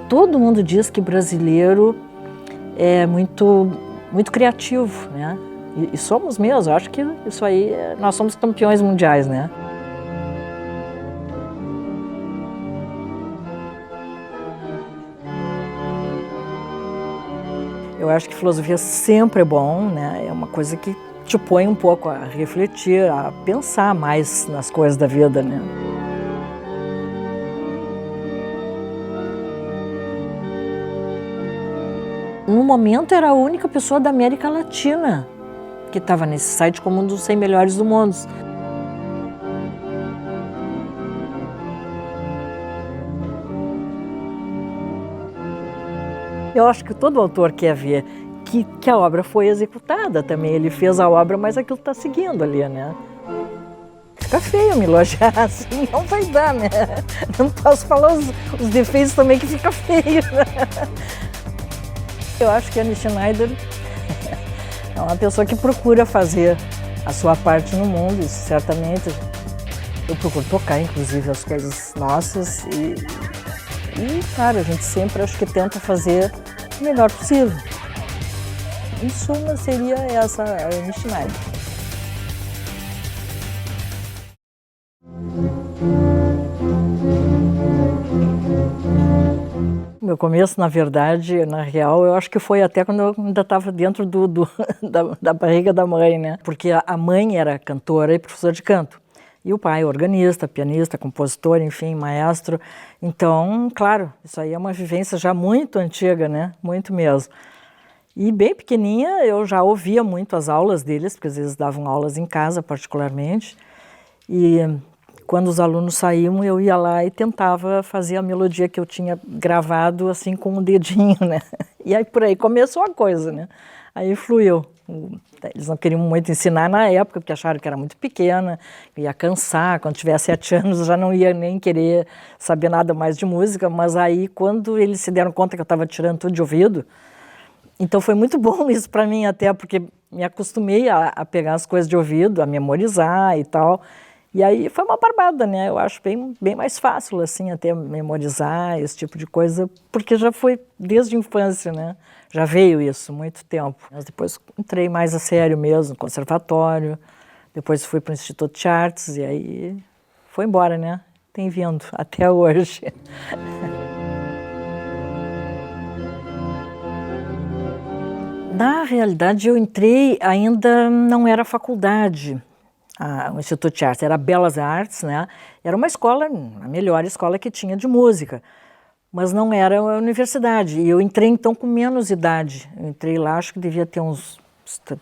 Todo mundo diz que brasileiro é muito criativo, né? E somos mesmo, acho que isso aí, nós somos campeões mundiais, né? Eu acho que filosofia sempre é bom, né? É uma coisa que te põe um pouco a refletir, a pensar mais nas coisas da vida, né? No momento era a única pessoa da América Latina que estava nesse site como um dos 100 melhores do mundo. Eu acho que todo autor quer ver que a obra foi executada também. Ele fez a obra, mas aquilo está seguindo ali, né? Fica feio me elogiar assim, não vai dar, né? Não posso falar os defeitos também que fica feio, né? Eu acho que a Anne Schneider é uma pessoa que procura fazer a sua parte no mundo, isso certamente. Eu procuro tocar, inclusive, as coisas nossas e claro, a gente sempre acho que tenta fazer o melhor possível. Em suma, seria essa a Anne Schneider. Meu começo, na verdade, na real, eu acho que foi até quando eu ainda estava dentro da barriga da mãe, né? Porque a mãe era cantora e professora de canto. E o pai, organista, pianista, compositor, enfim, maestro. Então, claro, isso aí é uma vivência já muito antiga, né? Muito mesmo. E bem pequenininha, eu já ouvia muito as aulas deles, porque às vezes davam aulas em casa, particularmente. E quando os alunos saíam, eu ia lá e tentava fazer a melodia que eu tinha gravado, assim, com o dedinho, né? E aí, por aí começou a coisa, né? Aí fluiu. Eles não queriam muito ensinar na época, porque acharam que era muito pequena, ia cansar. Quando tivesse 7 anos, eu já não ia nem querer saber nada mais de música. Mas aí, quando eles se deram conta que eu estava tirando tudo de ouvido, então foi muito bom isso para mim, até porque me acostumei a pegar as coisas de ouvido, a memorizar e tal. E aí foi uma barbada, né? Eu acho bem mais fácil, assim, até memorizar esse tipo de coisa, porque já foi desde a infância, né? Já veio isso, muito tempo. Mas depois entrei mais a sério mesmo, no conservatório, depois fui para o Instituto de Artes e aí foi embora, né? Tem vindo até hoje. Na realidade, eu entrei, ainda não era faculdade. O Instituto de Artes, era Belas Artes, né? Era uma escola, a melhor escola que tinha de música, mas não era a universidade. E eu entrei então com menos idade. Eu entrei lá, acho que devia ter uns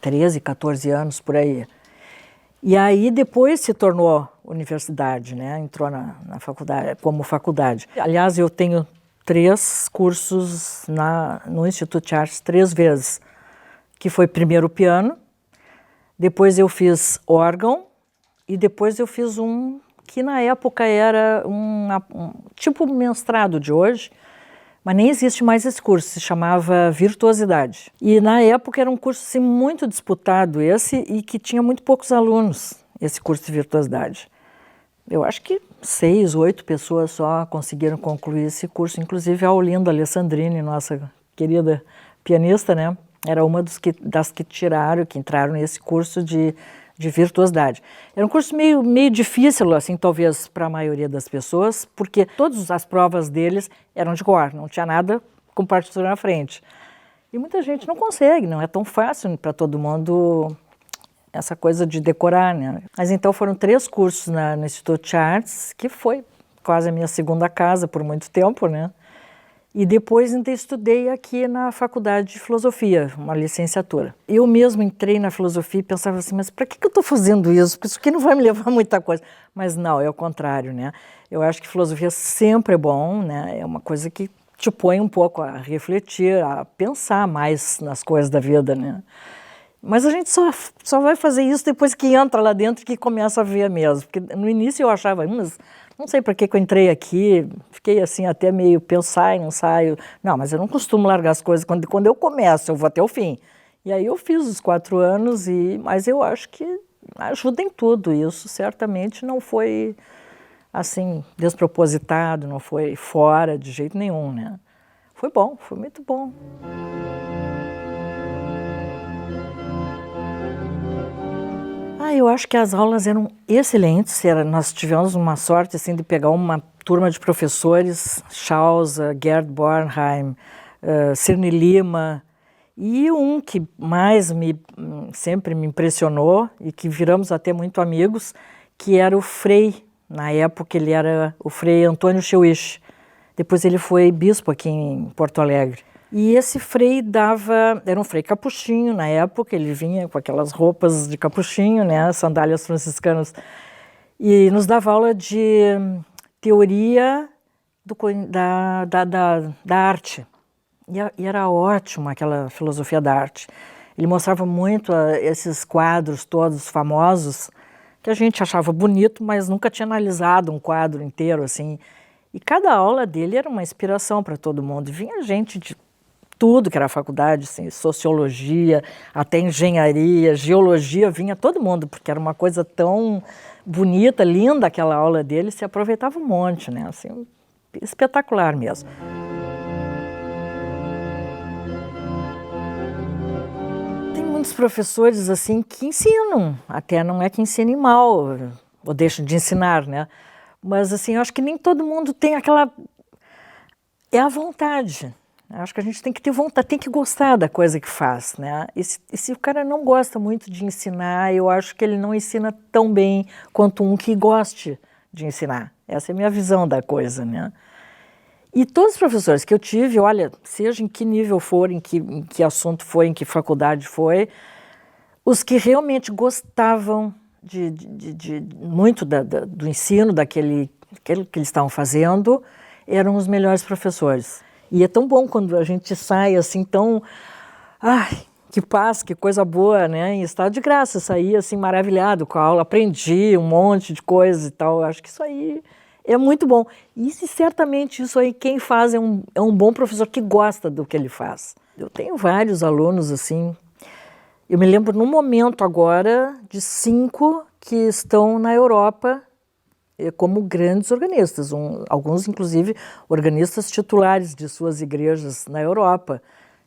13, 14 anos por aí. E aí depois se tornou universidade, né? Entrou na faculdade, como faculdade. Aliás, eu tenho 3 cursos no Instituto de Artes 3 vezes, que foi primeiro piano, depois eu fiz órgão e depois eu fiz um que na época era tipo mestrado de hoje, mas nem existe mais esse curso, se chamava Virtuosidade. E na época era um curso assim, muito disputado esse e que tinha muito poucos alunos, esse curso de Virtuosidade. Eu acho que 6, 8 pessoas só conseguiram concluir esse curso, inclusive a Olinda Alessandrini, nossa querida pianista, né? Era uma das que entraram nesse curso de virtuosidade. Era um curso meio difícil, assim, talvez para a maioria das pessoas, porque todas as provas deles eram de cor, não tinha nada com partitura na frente. E muita gente não consegue, não é tão fácil para todo mundo essa coisa de decorar, né? Mas então foram 3 cursos no Instituto de Artes, que foi quase a minha segunda casa por muito tempo, né? E depois ainda estudei aqui na Faculdade de Filosofia, uma licenciatura. Eu mesmo entrei na filosofia e pensava assim, mas para que eu estou fazendo isso? Porque isso aqui não vai me levar a muita coisa. Mas não, é o contrário, né? Eu acho que filosofia sempre é bom, né? É uma coisa que te põe um pouco a refletir, a pensar mais nas coisas da vida, né? Mas a gente só vai fazer isso depois que entra lá dentro e que começa a ver mesmo. Porque no início eu achava, mas não sei para que eu entrei aqui, fiquei assim até meio pensar e não saio. Não, mas eu não costumo largar as coisas, quando eu começo, eu vou até o fim. E aí eu fiz os 4 anos, mas eu acho que ajuda em tudo. Isso certamente não foi assim despropositado, não foi fora de jeito nenhum, né? Foi bom, foi muito bom. Eu acho que as aulas eram excelentes. Nós tivemos uma sorte assim de pegar uma turma de professores, Schauser, Gerd Bornheim, Cirne Lima, e um que mais sempre me impressionou e que viramos até muito amigos, que era o Frei. Na época ele era o Frei Antônio Scheuich. Depois ele foi bispo aqui em Porto Alegre. E esse frei era um frei capuchinho na época, ele vinha com aquelas roupas de capuchinho, né, sandálias franciscanas, e nos dava aula de teoria da arte. E era ótimo aquela filosofia da arte. Ele mostrava muito esses quadros todos famosos, que a gente achava bonito, mas nunca tinha analisado um quadro inteiro, assim. E cada aula dele era uma inspiração para todo mundo. Vinha gente de tudo que era faculdade, assim, sociologia, até engenharia, geologia, vinha todo mundo, porque era uma coisa tão bonita, linda aquela aula dele, se aproveitava um monte, né? Assim, espetacular mesmo. Tem muitos professores assim que ensinam, até não é que ensinem mal, ou deixam de ensinar, né? Mas assim, eu acho que nem todo mundo tem aquela... É a vontade. Eu acho que a gente tem que ter vontade, tem que gostar da coisa que faz, né? E se o cara não gosta muito de ensinar, eu acho que ele não ensina tão bem quanto um que goste de ensinar. Essa é a minha visão da coisa, né? E todos os professores que eu tive, olha, seja em que nível for, em que assunto foi, em que faculdade foi, os que realmente gostavam muito do ensino, daquele que eles estavam fazendo, eram os melhores professores. E é tão bom quando a gente sai assim tão... Ai, que paz, que coisa boa, né? Em estado de graça, saí assim maravilhado com a aula, aprendi um monte de coisa e tal. Acho que isso aí é muito bom. E certamente isso aí, quem faz é um bom professor que gosta do que ele faz. Eu tenho vários alunos assim. Eu me lembro num momento agora de 5 que estão na Europa como grandes organistas, alguns inclusive organistas titulares de suas igrejas na Europa.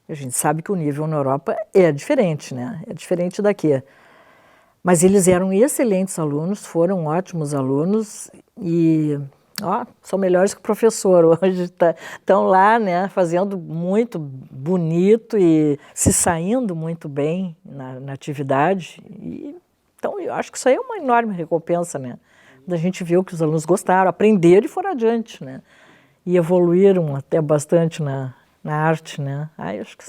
A gente sabe que o nível na Europa é diferente, né? É diferente daqui. Mas eles eram excelentes alunos, foram ótimos alunos e são melhores que o professor. Hoje estão lá, né, fazendo muito bonito e se saindo muito bem na atividade. Então, eu acho que isso aí é uma enorme recompensa, né? Da gente ver o que os alunos gostaram, aprenderam e foram adiante, né? E evoluíram até bastante na arte, né? Eu acho que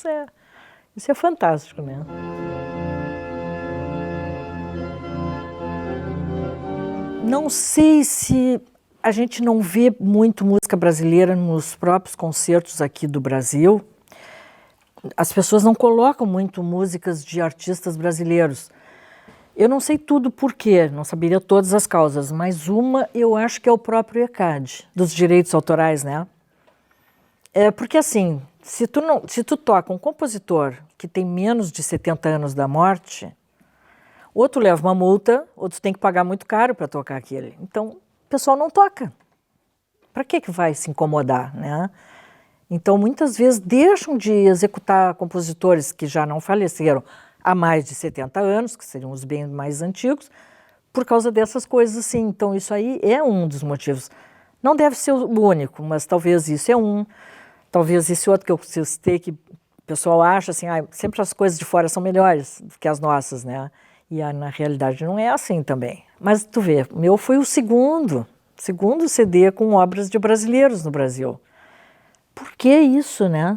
isso é fantástico, né? Não sei se a gente não vê muito música brasileira nos próprios concertos aqui do Brasil. As pessoas não colocam muito músicas de artistas brasileiros. Eu não sei tudo por quê, não saberia todas as causas, mas uma eu acho que é o próprio ECAD, dos direitos autorais, né? Porque assim, se tu toca um compositor que tem menos de 70 anos da morte, ou tu leva uma multa, ou tu tem que pagar muito caro para tocar aquele. Então, o pessoal não toca. Para que vai se incomodar, né? Então, muitas vezes deixam de executar compositores que já não faleceram há mais de 70 anos, que seriam os bem mais antigos, por causa dessas coisas assim. Então, isso aí é um dos motivos. Não deve ser o único, mas talvez isso é um. Talvez esse outro que eu citei, que o pessoal acha assim, sempre as coisas de fora são melhores do que as nossas, né? E na realidade não é assim também. Mas tu vê, o meu foi o segundo CD com obras de brasileiros no Brasil. Por que isso, né?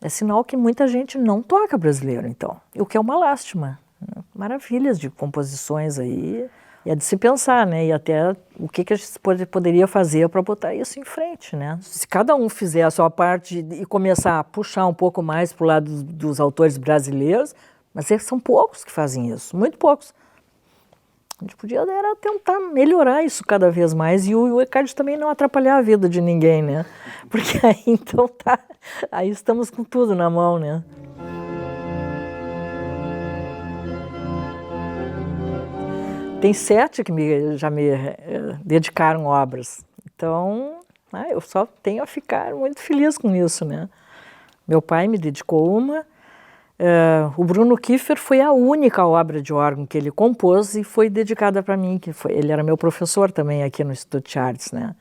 É sinal que muita gente não toca brasileiro, então. O que é uma lástima. Né? Maravilhas de composições aí. E é de se pensar, né? E até o que a gente poderia fazer para botar isso em frente, né? Se cada um fizer a sua parte e começar a puxar um pouco mais para o lado dos autores brasileiros, mas são poucos que fazem isso, muito poucos. A gente podia tentar melhorar isso cada vez mais e o ECAD também não atrapalhar a vida de ninguém, né? Porque aí então aí estamos com tudo na mão, né? Tem 7 que já me dedicaram obras. Então, eu só tenho a ficar muito feliz com isso, né? Meu pai me dedicou uma. O Bruno Kiefer foi a única obra de órgão que ele compôs e foi dedicada para mim, ele era meu professor também aqui no Instituto de Artes, né?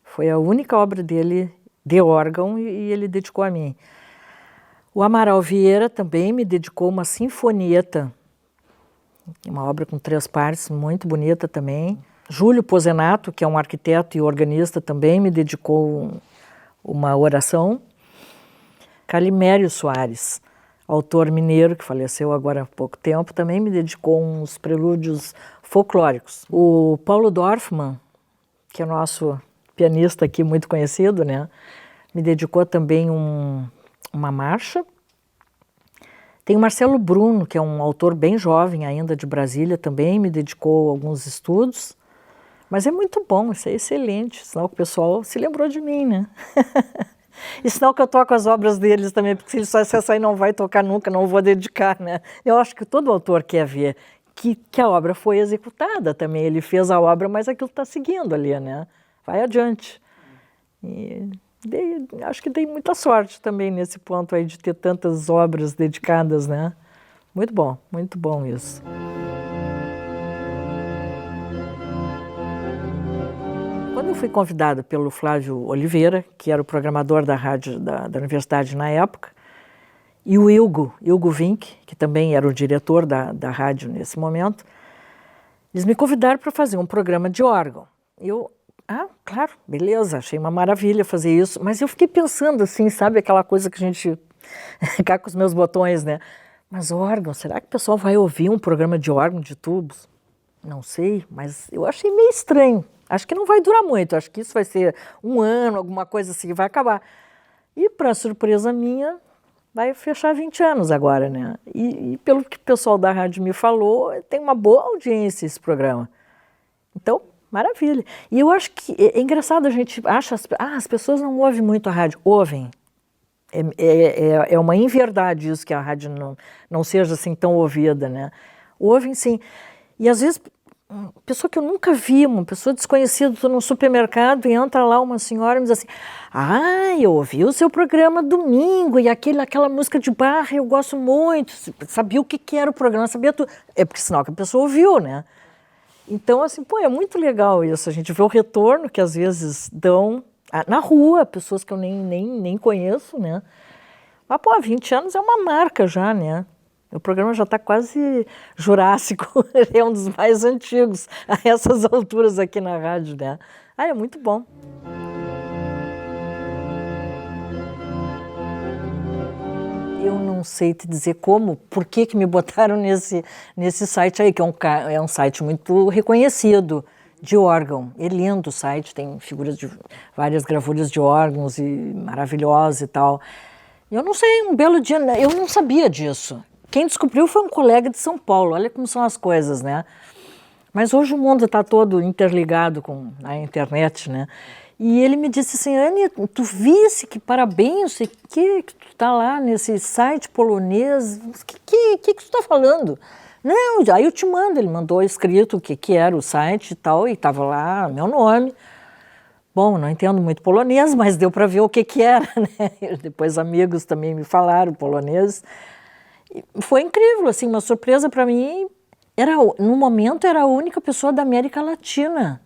Foi a única obra dele de órgão e ele dedicou a mim. O Amaral Vieira também me dedicou uma sinfonieta, uma obra com 3 partes, muito bonita também. Júlio Pozenato, que é um arquiteto e organista, também me dedicou uma oração. Calimério Soares, autor mineiro, que faleceu agora há pouco tempo, também me dedicou uns prelúdios folclóricos. O Paulo Dorfman, que é nosso pianista aqui muito conhecido, né, me dedicou também uma marcha. Tem o Marcelo Bruno, que é um autor bem jovem ainda de Brasília, também me dedicou alguns estudos. Mas é muito bom, isso é excelente, senão o pessoal se lembrou de mim, né? E sinal que eu toco as obras deles também, porque se ele só acessar e não vai tocar nunca, não vou dedicar, né? Eu acho que todo autor quer ver que a obra foi executada também. Ele fez a obra, mas aquilo está seguindo ali, né? Vai adiante. E acho que dei muita sorte também nesse ponto aí de ter tantas obras dedicadas, né? Muito bom isso. Quando eu fui convidada pelo Flávio Oliveira, que era o programador da rádio da universidade na época, e o Ilgo Vink, que também era o diretor da rádio nesse momento, eles me convidaram para fazer um programa de órgão. Eu, claro, beleza, achei uma maravilha fazer isso, mas eu fiquei pensando assim, sabe, aquela coisa que a gente cá com os meus botões, né? Mas órgão, será que o pessoal vai ouvir um programa de órgão de tubos? Não sei, mas eu achei meio estranho. Acho que não vai durar muito, acho que isso vai ser 1 ano, alguma coisa assim, que vai acabar. E, para surpresa minha, vai fechar 20 anos agora, né? E pelo que o pessoal da rádio me falou, tem uma boa audiência esse programa. Então, maravilha. E eu acho que é engraçado, a gente acha, as pessoas não ouvem muito a rádio. Ouvem. É uma inverdade isso, que a rádio não seja assim tão ouvida, né? Ouvem sim. E às vezes, pessoa que eu nunca vi, uma pessoa desconhecida, estou no supermercado e entra lá uma senhora e me diz assim, eu ouvi o seu programa domingo e aquela música de Bach eu gosto muito, sabia o que era o programa, sabia tudo. É porque sinal que a pessoa ouviu, né? Então, assim, é muito legal isso, a gente vê o retorno que às vezes dão na rua, pessoas que eu nem conheço, né? Mas, 20 anos é uma marca já, né? O programa já está quase jurássico, é um dos mais antigos a essas alturas aqui na rádio, né? É muito bom. Eu não sei te dizer por que me botaram nesse site aí, que é um site muito reconhecido de órgão. É lindo o site, tem figuras de várias gravuras de órgãos e maravilhosas e tal. Eu não sei, um belo dia, eu não sabia disso. Quem descobriu foi um colega de São Paulo, olha como são as coisas, né? Mas hoje o mundo está todo interligado com a internet, né? E ele me disse assim, Anny, tu visse que parabéns, que tu está lá nesse site polonês, o que tu está falando? Não, aí eu te mando, ele mandou escrito o que era o site e tal, e estava lá meu nome. Bom, não entendo muito polonês, mas deu para ver o que era, né? Depois amigos também me falaram polonês. Foi incrível, assim, uma surpresa para mim. No momento, era a única pessoa da América Latina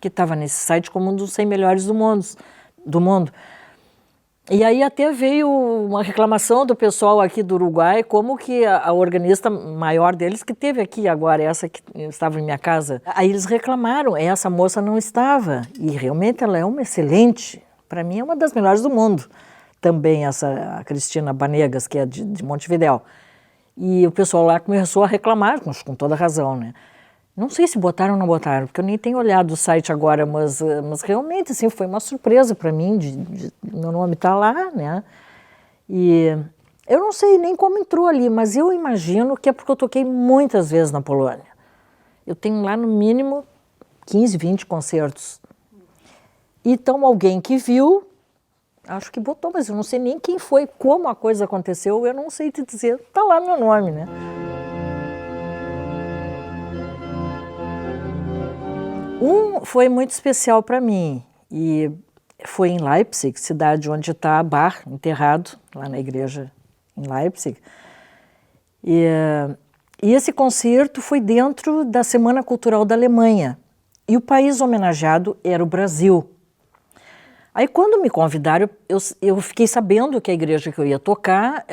que estava nesse site como um dos 100 melhores do mundo. E aí até veio uma reclamação do pessoal aqui do Uruguai, como que a organista maior deles, que teve aqui agora, essa que estava em minha casa, aí eles reclamaram, essa moça não estava. E realmente ela é uma excelente, para mim é uma das melhores do mundo. Também a Cristina Banegas, que é de Montevidéu. E o pessoal lá começou a reclamar, com toda razão, né? Não sei se botaram ou não botaram, porque eu nem tenho olhado o site agora, mas realmente, assim, foi uma surpresa para mim, meu nome estar lá, né? E eu não sei nem como entrou ali, mas eu imagino que é porque eu toquei muitas vezes na Polônia. Eu tenho lá, no mínimo, 15, 20 concertos. Então, alguém que viu, acho que botou, mas eu não sei nem quem foi, como a coisa aconteceu, eu não sei te dizer. Está lá meu nome, né? Um foi muito especial para mim, e foi em Leipzig, cidade onde está Bach enterrado, lá na igreja em Leipzig. E esse concerto foi dentro da Semana Cultural da Alemanha, e o país homenageado era o Brasil. Aí quando me convidaram, eu fiquei sabendo que a igreja que eu ia tocar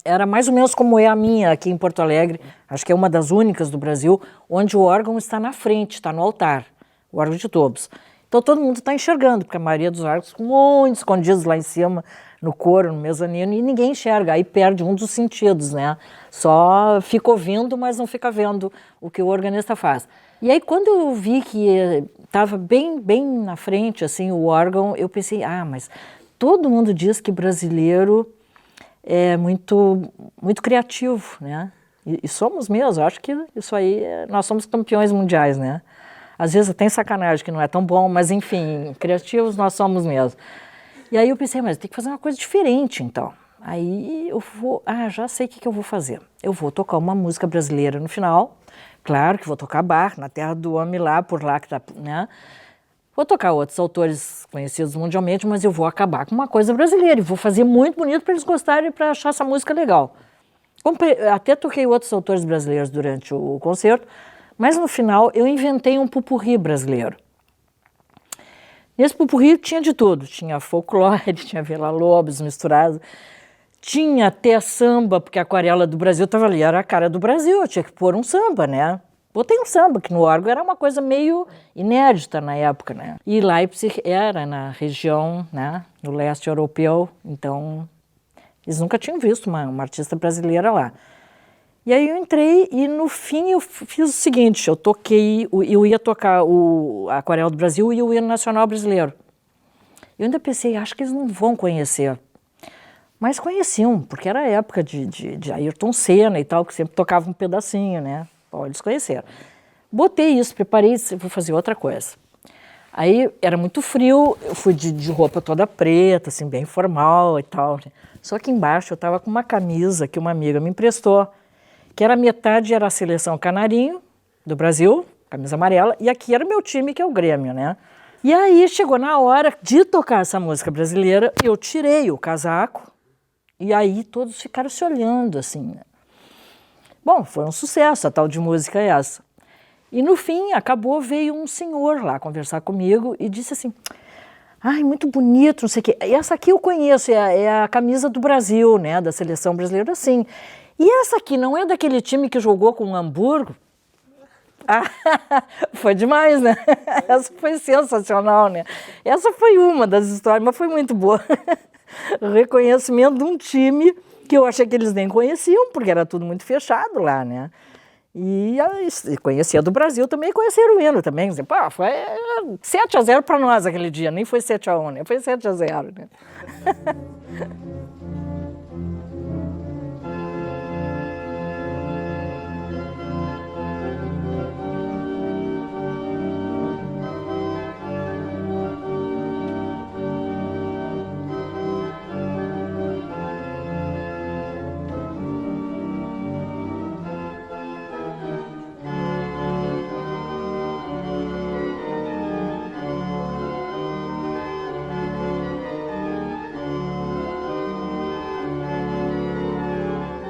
era mais ou menos como é a minha aqui em Porto Alegre, acho que é uma das únicas do Brasil, onde o órgão está na frente, está no altar, o órgão de tubos. Então todo mundo está enxergando, porque a maioria dos órgãos ficam muito escondidos lá em cima, no coro, no mezanino, e ninguém enxerga, aí perde um dos sentidos, né? Só fica ouvindo, mas não fica vendo o que o organista faz. E aí quando eu vi que estava bem na frente, assim, o órgão, eu pensei, mas todo mundo diz que brasileiro é muito criativo, né? E somos mesmo, acho que isso aí, nós somos campeões mundiais, né? Às vezes tem sacanagem que não é tão bom, mas enfim, criativos nós somos mesmo. E aí eu pensei, mas tem que fazer uma coisa diferente então. Aí eu vou, já sei o que eu vou fazer. Eu vou tocar uma música brasileira no final, claro que vou tocar Bach, Na Terra do Homem lá, por lá que tá, né? Vou tocar outros autores conhecidos mundialmente, mas eu vou acabar com uma coisa brasileira e vou fazer muito bonito para eles gostarem e para achar essa música legal. Até toquei outros autores brasileiros durante o concerto, mas no final eu inventei um popurrí brasileiro. Nesse popurrí tinha de tudo, tinha folclore, tinha Villa-Lobos misturado, tinha até samba, porque a Aquarela do Brasil estava ali, era a cara do Brasil, eu tinha que pôr um samba, né? Botei um samba, que no órgão era uma coisa meio inédita na época, né? E Leipzig era na região, né, no leste europeu, então eles nunca tinham visto uma artista brasileira lá. E aí eu entrei e no fim eu fiz o seguinte, eu ia tocar a Aquarela do Brasil e o Hino Nacional Brasileiro. Eu ainda pensei, acho que eles não vão conhecer. Mas conheciam, porque era a época de Ayrton Senna e tal, que sempre tocava um pedacinho, né? Bom, eles conheceram. Botei isso, preparei, vou fazer outra coisa. Aí era muito frio, eu fui de roupa toda preta, assim, bem formal e tal. Só que embaixo eu estava com uma camisa que uma amiga me emprestou, que era metade era a seleção Canarinho, do Brasil, camisa amarela, e aqui era o meu time, que é o Grêmio, né? E aí chegou na hora de tocar essa música brasileira, eu tirei o casaco, e aí todos ficaram se olhando, assim, né? Bom, foi um sucesso, a tal de música é essa. E no fim, acabou, veio um senhor lá conversar comigo e disse assim, muito bonito, não sei o quê. E essa aqui eu conheço, é a camisa do Brasil, né, da seleção brasileira, sim. E essa aqui não é daquele time que jogou com o Hamburgo? Foi demais, né? Essa foi sensacional, né? Essa foi uma das histórias, mas foi muito boa. O reconhecimento de um time que eu achei que eles nem conheciam, porque era tudo muito fechado lá, né? E conhecia do Brasil também, conheceram o hino também. Foi 7-0 para nós aquele dia, nem foi 7-1, né? Foi 7-0, né?